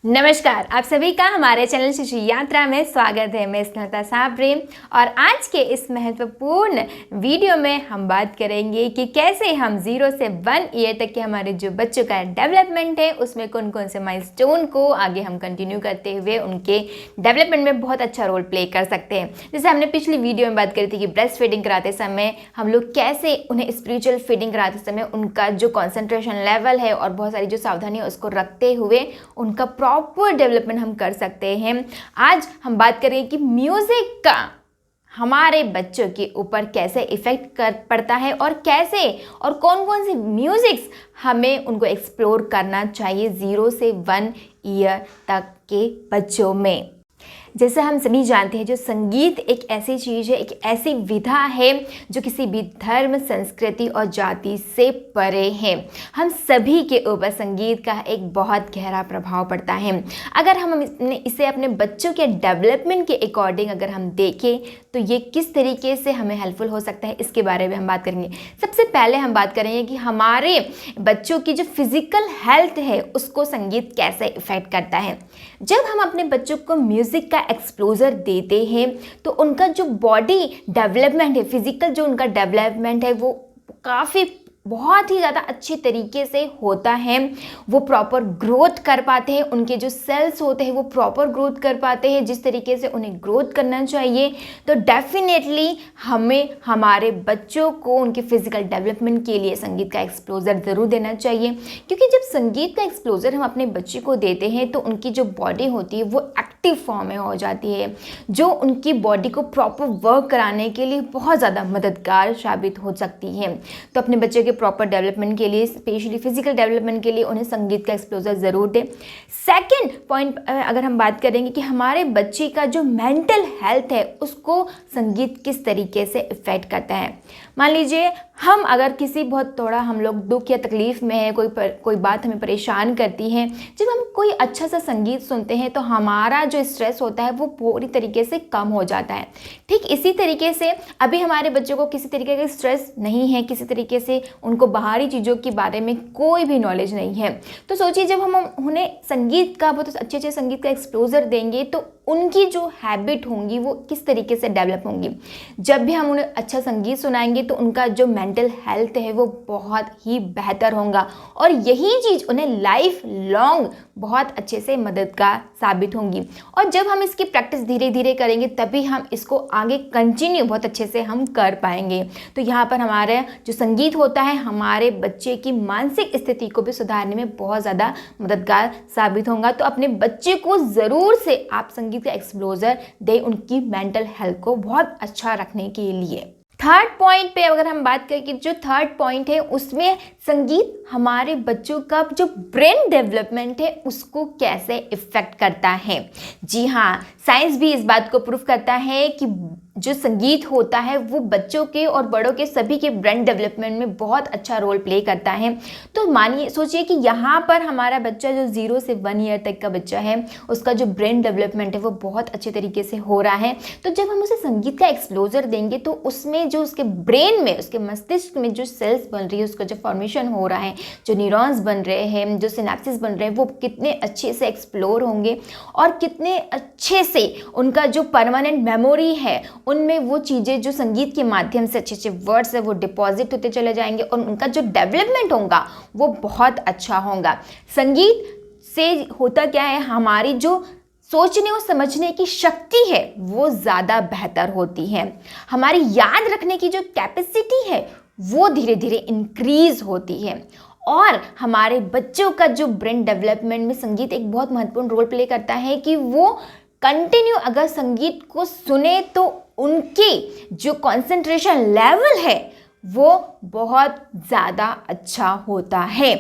नमस्कार, आप सभी का हमारे चैनल शिशु यात्रा में स्वागत है। मैं स्नेहता साबरे और आज के इस महत्वपूर्ण वीडियो में हम बात करेंगे कि कैसे हम 0 से 1 ईयर तक के हमारे जो बच्चों का डेवलपमेंट है उसमें कौन कौन से माइलस्टोन को आगे हम कंटिन्यू करते हुए उनके डेवलपमेंट में बहुत अच्छा रोल प्ले कर सकते हैं। जैसे हमने पिछली वीडियो में बात करी थी कि ब्रेस्ट फीडिंग कराते समय हम लोग कैसे उन्हें स्पिरिचुअल फीडिंग कराते समय उनका जो कॉन्सेंट्रेशन लेवल है और बहुत सारी जो सावधानी है उसको रखते हुए उनका प्रॉपर डेवलपमेंट हम कर सकते हैं। आज हम बात करेंगे कि म्यूजिक का हमारे बच्चों के ऊपर कैसे इफेक्ट पड़ता है और कैसे और कौन कौन सी म्यूजिक्स हमें उनको एक्सप्लोर करना चाहिए 0 से 1 ईयर तक के बच्चों में। जैसे हम सभी जानते हैं, जो संगीत एक ऐसी चीज़ है, एक ऐसी विधा है जो किसी भी धर्म, संस्कृति और जाति से परे है। हम सभी के ऊपर संगीत का एक बहुत गहरा प्रभाव पड़ता है। अगर हम इसे अपने बच्चों के डेवलपमेंट के अकॉर्डिंग अगर हम देखें तो ये किस तरीके से हमें हेल्पफुल हो सकता है, इसके बारे में हम बात करेंगे। सबसे पहले हम बात करेंगे कि हमारे बच्चों की जो फिजिकल हेल्थ है उसको संगीत कैसे इफेक्ट करता है। जब हम अपने बच्चों को म्यूज़िक का एक्सपोजर देते हैं तो उनका जो बॉडी डेवलपमेंट है, फिजिकल जो उनका डेवलपमेंट है वो काफ़ी बहुत ही ज़्यादा अच्छे तरीके से होता है। वो प्रॉपर ग्रोथ कर पाते हैं, उनके जो सेल्स होते हैं वो प्रॉपर ग्रोथ कर पाते हैं जिस तरीके से उन्हें ग्रोथ करना चाहिए। तो डेफिनेटली हमें हमारे बच्चों को उनके फिजिकल डेवलपमेंट के लिए संगीत का एक्सपोजर ज़रूर देना चाहिए, क्योंकि जब संगीत का एक्सपोजर हम अपने बच्चे को देते हैं तो उनकी जो बॉडी होती है वो एक्टिव फॉर्म में हो जाती है, जो उनकी बॉडी को प्रॉपर वर्क कराने के लिए बहुत ज़्यादा मददगार साबित हो सकती है। तो अपने बच्चे के प्रॉपर डेवलपमेंट के लिए, स्पेशली फिजिकल डेवलपमेंट के लिए उन्हें संगीत का एक्सपोजर ज़रूर दें। सेकंड पॉइंट अगर हम बात करेंगे कि हमारे बच्चे का जो मेंटल हेल्थ है उसको संगीत किस तरीके से इफेक्ट करता है। मान लीजिए हम अगर किसी बहुत थोड़ा हम लोग दुख या तकलीफ़ में है, कोई बात हमें परेशान करती है, जब हम कोई अच्छा सा संगीत सुनते हैं तो हमारा जो स्ट्रेस होता है वो पूरी तरीके से कम हो जाता है। ठीक इसी तरीके से अभी हमारे बच्चों को किसी तरीके का स्ट्रेस नहीं है, किसी तरीके से उनको बाहरी चीज़ों के बारे में कोई भी नॉलेज नहीं है, तो सोचिए जब हम उन्हें संगीत का बहुत अच्छे संगीत का एक्सपोजर देंगे तो उनकी जो हैबिट होंगी वो किस तरीके से डेवलप होंगी। जब भी हम उन्हें अच्छा संगीत सुनाएंगे तो उनका जो मेंटल हेल्थ है वो बहुत ही बेहतर होगा और यही चीज़ उन्हें लाइफ लॉन्ग बहुत अच्छे से मददगार साबित होंगी। और जब हम इसकी प्रैक्टिस धीरे धीरे करेंगे तभी हम इसको आगे कंटिन्यू बहुत अच्छे से हम कर पाएंगे। तो यहाँ पर हमारा जो संगीत होता है हमारे बच्चे की मानसिक स्थिति को भी सुधारने में बहुत ज़्यादा मददगार साबित होगा। तो अपने बच्चे को ज़रूर से आप संगीत का एक्सपोजर दें उनकी मेंटल हेल्थ को बहुत अच्छा रखने के लिए। थर्ड पॉइंट पे अगर हम बात करें कि जो थर्ड पॉइंट है उसमें संगीत हमारे बच्चों का जो ब्रेन डेवलपमेंट है उसको कैसे इफेक्ट करता है। जी हाँ, साइंस भी इस बात को प्रूफ करता है कि जो संगीत होता है वो बच्चों के और बड़ों के सभी के ब्रेन डेवलपमेंट में बहुत अच्छा रोल प्ले करता है। तो मानिए सोचिए कि यहाँ पर हमारा बच्चा जो 0 से 1 ईयर तक का बच्चा है उसका जो ब्रेन डेवलपमेंट है वो बहुत अच्छे तरीके से हो रहा है। तो जब हम उसे संगीत का एक्सपोजर देंगे तो उसमें जो उसके ब्रेन में, उसके मस्तिष्क में जो सेल्स बन रही है, उसका जो फॉर्मेशन हो रहा है, जो न्यूरॉन्स बन रहे हैं, जो सिनेप्सिस बन रहे हैं, वो कितने अच्छे से एक्सप्लोर होंगे और कितने अच्छे से उनका जो परमानेंट मेमोरी है उनमें वो चीज़ें जो संगीत के माध्यम से अच्छे अच्छे वर्ड्स है वो डिपॉजिट होते चले जाएंगे और उनका जो डेवलपमेंट होगा वो बहुत अच्छा होगा। संगीत से होता क्या है, हमारी जो सोचने और समझने की शक्ति है वो ज़्यादा बेहतर होती है, हमारी याद रखने की जो कैपेसिटी है वो धीरे धीरे इंक्रीज होती है और हमारे बच्चों का जो ब्रेन डेवलपमेंट में संगीत एक बहुत महत्वपूर्ण रोल प्ले करता है कि वो कंटिन्यू अगर संगीत को सुने तो उनकी जो कंसंट्रेशन लेवल है वो बहुत ज़्यादा अच्छा होता है।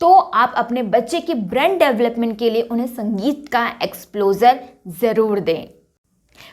तो आप अपने बच्चे के ब्रेन डेवलपमेंट के लिए उन्हें संगीत का एक्सपोजर ज़रूर दें।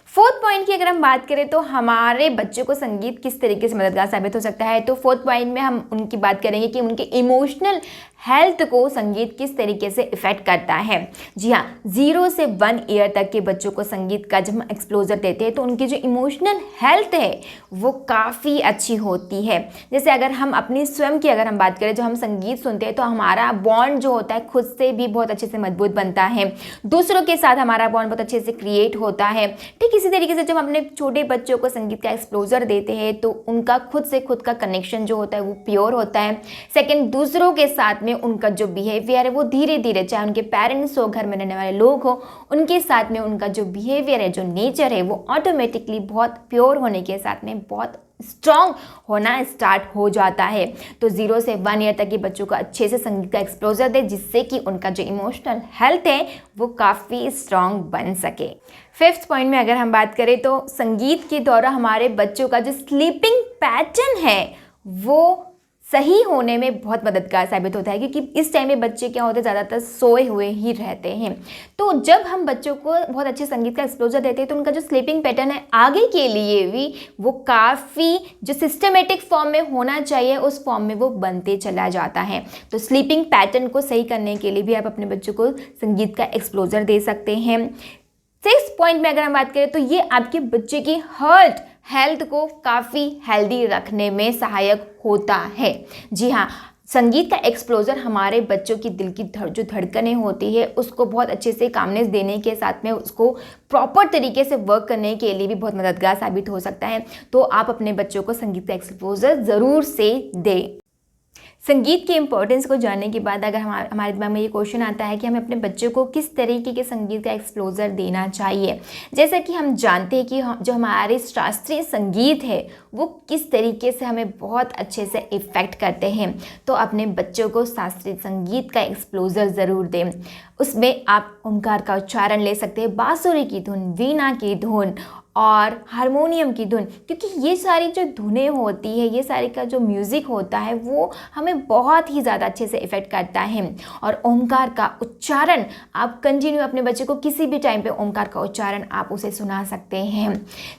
फोर्थ पॉइंट की अगर हम बात करें तो हमारे बच्चों को संगीत किस तरीके से मददगार साबित हो सकता है, तो फोर्थ पॉइंट में हम उनकी बात करेंगे कि उनके इमोशनल हेल्थ को संगीत किस तरीके से इफ़ेक्ट करता है। जी हाँ, 0 से 1 ईयर तक के बच्चों को संगीत का जब हम एक्सपोजर देते हैं तो उनकी जो इमोशनल हेल्थ है वो काफ़ी अच्छी होती है। जैसे अगर हम अपनी स्वयं की अगर हम बात करें, जो हम संगीत सुनते हैं तो हमारा बॉन्ड जो होता है खुद से भी बहुत अच्छे से मजबूत बनता है, दूसरों के साथ हमारा बॉन्ड बहुत अच्छे से क्रिएट होता है। ठीक इसी तरीके से जब हम अपने छोटे बच्चों को संगीत का एक्सपोजर देते हैं तो उनका खुद से खुद का कनेक्शन जो होता है वो प्योर होता है। सेकंड, दूसरों के साथ में उनका जो बिहेवियर है वो धीरे धीरे, चाहे उनके पेरेंट्स हो, घर में रहने वाले लोग हो, उनके साथ में उनका जो बिहेवियर है, जो नेचर है, वो ऑटोमेटिकली बहुत प्योर होने के साथ में बहुत स्ट्रॉन्ग होना स्टार्ट हो जाता है। तो 0 से 1 ईयर तक के बच्चों को अच्छे से संगीत का एक्सपोजर दे, जिससे कि उनका जो इमोशनल हेल्थ है वो काफ़ी स्ट्रॉन्ग बन सके। 5th पॉइंट में अगर हम बात करें तो संगीत के द्वारा हमारे बच्चों का जो स्लीपिंग पैटर्न है वो सही होने में बहुत मददगार साबित होता है, क्योंकि इस टाइम में बच्चे क्या होते हैं, ज़्यादातर सोए हुए ही रहते हैं। तो जब हम बच्चों को बहुत अच्छे संगीत का एक्सपोजर देते हैं तो उनका जो स्लीपिंग पैटर्न है आगे के लिए भी वो काफ़ी जो सिस्टमेटिक फॉर्म में होना चाहिए उस फॉर्म में वो बनते चला जाता है। तो स्लीपिंग पैटर्न को सही करने के लिए भी आप अपने बच्चों को संगीत का एक्सपोजर दे सकते हैं। 6th पॉइंट में अगर हम बात करें तो ये आपके बच्चे की हेल्थ को काफ़ी हेल्दी रखने में सहायक होता है। जी हाँ, संगीत का एक्सपोजर हमारे बच्चों की दिल की जो धड़कनें होती है उसको बहुत अच्छे से कामनेस देने के साथ में उसको प्रॉपर तरीके से वर्क करने के लिए भी बहुत मददगार साबित हो सकता है। तो आप अपने बच्चों को संगीत का एक्सपोजर ज़रूर से दें। संगीत की इम्पोर्टेंस को जानने के बाद अगर हमारे दिमाग में ये क्वेश्चन आता है कि हमें अपने बच्चों को किस तरीके के संगीत का एक्सपोजर देना चाहिए। जैसा कि हम जानते हैं कि जो हमारे शास्त्रीय संगीत है वो किस तरीके से हमें बहुत अच्छे से इफ़ेक्ट करते हैं, तो अपने बच्चों को शास्त्रीय संगीत का एक्सपोजर ज़रूर दें। उसमें आप ओंकार का उच्चारण ले सकते हैं, बांसुरी की धुन, वीणा की धुन और हारमोनियम की धुन, क्योंकि ये सारी जो धुनें होती है, ये सारी का जो म्यूज़िक होता है वो हमें बहुत ही ज़्यादा अच्छे से इफ़ेक्ट करता है। और ओंकार का उच्चारण आप कंटिन्यू अपने बच्चे को किसी भी टाइम पे ओंकार का उच्चारण आप उसे सुना सकते हैं।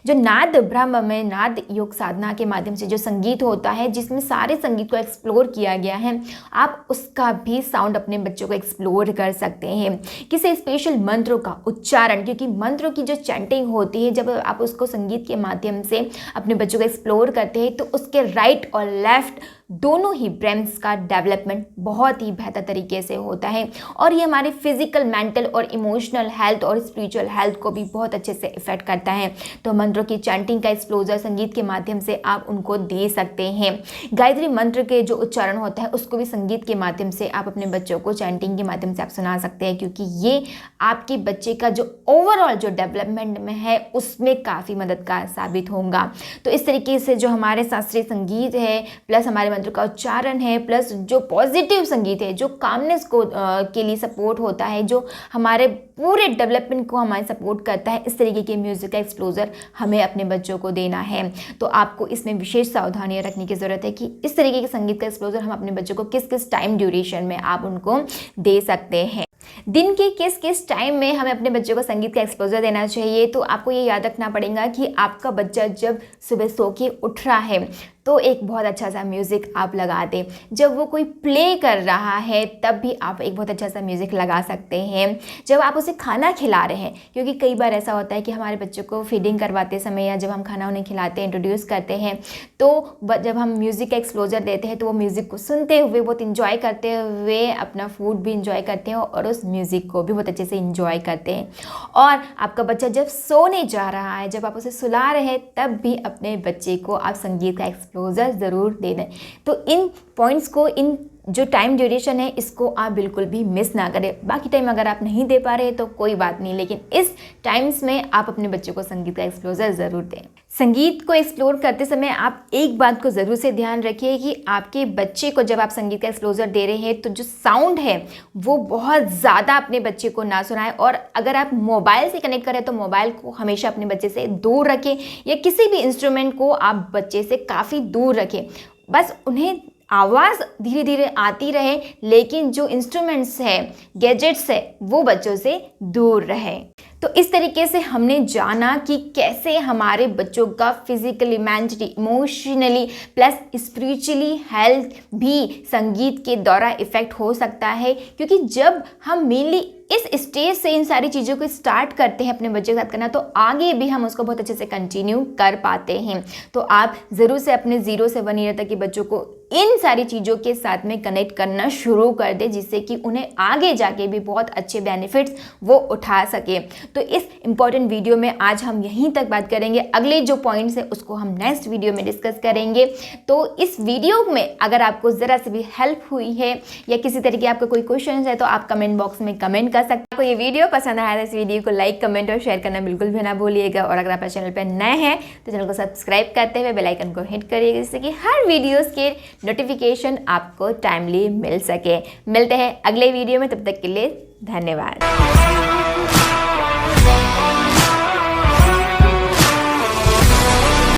जो नाद ब्रह्म में नाद योग साधना के माध्यम से जो संगीत होता है, जिसमें सारे संगीत को एक्सप्लोर किया गया है, आप उसका भी साउंड अपने बच्चों को एक्सप्लोर कर सकते हैं। किसी स्पेशल मंत्रों का उच्चारण, क्योंकि मंत्रों की जो चैंटिंग होती है, जब आप उसको संगीत के माध्यम से अपने बच्चों को एक्सप्लोर करते हैं तो उसके राइट और लेफ्ट दोनों ही ब्रेन्स का डेवलपमेंट बहुत ही बेहतर तरीके से होता है और ये हमारे फिजिकल, मेंटल और इमोशनल हेल्थ और स्पिरिचुअल हेल्थ को भी बहुत अच्छे से इफेक्ट करता है। तो मंत्रों की चैंटिंग का एक्सपोजर संगीत के माध्यम से आप उनको दे सकते हैं। गायत्री मंत्र के जो उच्चारण होता है उसको भी संगीत के माध्यम से आप अपने बच्चों को चैंटिंग के माध्यम से आप सुना सकते हैं, क्योंकि ये आपके बच्चे का जो ओवरऑल जो डेवलपमेंट में है उसमें काफ़ी मददगार साबित होगा। तो इस तरीके से जो हमारे शास्त्रीय संगीत है प्लस हमारे मंत्र का उच्चारण है प्लस जो पॉजिटिव संगीत है, जो कामनेस को के लिए सपोर्ट होता है, जो हमारे पूरे डेवलपमेंट को हमारे सपोर्ट करता है, इस तरीके के म्यूज़िक का एक्सपोजर हमें अपने बच्चों को देना है। तो आपको इसमें विशेष सावधानियां रखने की ज़रूरत है कि इस तरीके के संगीत का एक्सपोजर हम अपने बच्चों को किस किस टाइम ड्यूरेशन में आप उनको दे सकते हैं। दिन के किस किस टाइम में हमें अपने बच्चों को संगीत का एक्सपोजर देना चाहिए, तो आपको ये याद रखना पड़ेगा कि आपका बच्चा जब सुबह सो के उठ रहा है तो एक बहुत अच्छा सा म्यूज़िक आप लगा दें। जब वो कोई प्ले कर रहा है तब भी आप एक बहुत अच्छा सा म्यूज़िक लगा सकते हैं। जब आप उसे खाना खिला रहे हैं, क्योंकि कई बार ऐसा होता है कि हमारे बच्चों को फीडिंग करवाते समय या जब हम खाना उन्हें खिलाते हैं, इंट्रोड्यूस करते हैं, तो जब हम म्यूज़िक का एक्सपोजर देते हैं तो वो म्यूज़िक को सुनते हुए बहुत इंजॉय करते हुए अपना फूड भी इंजॉय करते हैं और उस म्यूज़िक को भी बहुत अच्छे से इंजॉय करते हैं। और आपका बच्चा जब सोने जा रहा है, जब आप उसे सुला रहे हैं, तब भी अपने बच्चे को आप संगीत का एक्सपोजर ज़रूर दे दें। तो इन पॉइंट्स को, इन जो टाइम ड्यूरेशन है, इसको आप बिल्कुल भी मिस ना करें। बाकी टाइम अगर आप नहीं दे पा रहे तो कोई बात नहीं, लेकिन इस टाइम्स में आप अपने बच्चों को संगीत का एक्सपोजर ज़रूर दें। संगीत को एक्सप्लोर करते समय आप एक बात को ज़रूर से ध्यान रखिए कि आपके बच्चे को जब आप संगीत का एक्सपोजर दे रहे हैं तो जो साउंड है वो बहुत ज़्यादा अपने बच्चे को ना सुनाएं। और अगर आप मोबाइल से कनेक्ट करें तो मोबाइल को हमेशा अपने बच्चे से दूर रखें या किसी भी इंस्ट्रूमेंट को आप बच्चे से काफ़ी दूर रखें। बस उन्हें आवाज़ धीरे धीरे आती रहे, लेकिन जो इंस्ट्रूमेंट्स है, गैजेट्स है, वो बच्चों से दूर रहे। तो इस तरीके से हमने जाना कि कैसे हमारे बच्चों का physically, mentally, emotionally plus spiritually health भी संगीत के द्वारा इफेक्ट हो सकता है, क्योंकि जब हम मेनली इस स्टेज से इन सारी चीज़ों को स्टार्ट करते हैं अपने बच्चे के साथ करना, तो आगे भी हम उसको बहुत अच्छे से कंटिन्यू कर पाते हैं। तो आप ज़रूर से अपने 0 से 1 ईयर तक के बच्चों को इन सारी चीज़ों के साथ में कनेक्ट करना शुरू कर दे, जिससे कि उन्हें आगे जाके भी बहुत अच्छे बेनिफिट्स वो उठा सके। तो इस इम्पॉर्टेंट वीडियो में आज हम यहीं तक बात करेंगे। अगले जो पॉइंट्स है उसको हम नेक्स्ट वीडियो में डिस्कस करेंगे। तो इस वीडियो में अगर आपको ज़रा से भी हेल्प हुई है या किसी तरीके आपका कोई क्वेश्चन है तो आप कमेंट बॉक्स में कमेंट कर सकते हैं। आपको ये वीडियो पसंद आया तो इस वीडियो को लाइक, कमेंट और शेयर करना बिल्कुल भी ना भूलिएगा। और अगर आप चैनल पर नए हैं तो चैनल को सब्सक्राइब करते हुए बेल आइकन को हिट करिएगा, जिससे कि हर वीडियोस के नोटिफिकेशन आपको टाइमली मिल सके। मिलते हैं अगले वीडियो में, तब तक के लिए धन्यवाद।